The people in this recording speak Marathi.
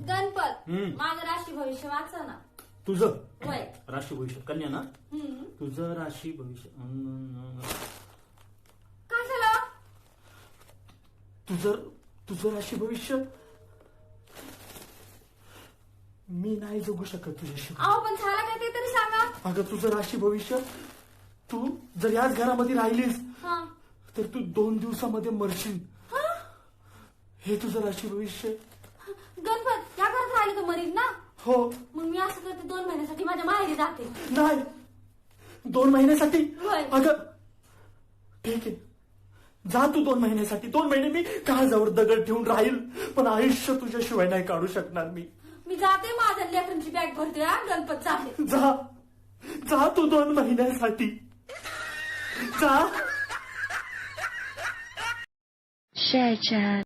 गणपत माझं राशी भविष्य वाचा ना. तुझं होय. राशी भविष्य कन्या ना. तुझं राशी भविष्य काय झालं? तुझं राशी भविष्य मी नाही जगू शकत तुझ्याशी. अहो पण झालं काय ते तरी सांगा. अगं तुझं राशी भविष्य, तू जर याच घरामध्ये राहिलीस हा. तर तू 2 दिवसामध्ये मरशील. हे तुझं राशी भविष्य. गणपत या घरात राहिले तर मरीन ना. हो. मग मी असं करते 2 महिन्यासाठी माझ्या माहेरी जाते. नाही, 2 महिन्यासाठी. होय. अगं ठीक आहे, जा तू 2 महिन्यासाठी. 2 महिने मी काळजावर दगड ठेवून राहील, पण आयुष्य तुझ्याशिवाय नाही काढू शकणार मी. मी जाते, माझ्या लेकरांची बॅग भरते. हा गणपत जाते. जा तू 2 महिन्यासाठी जा. Share chat.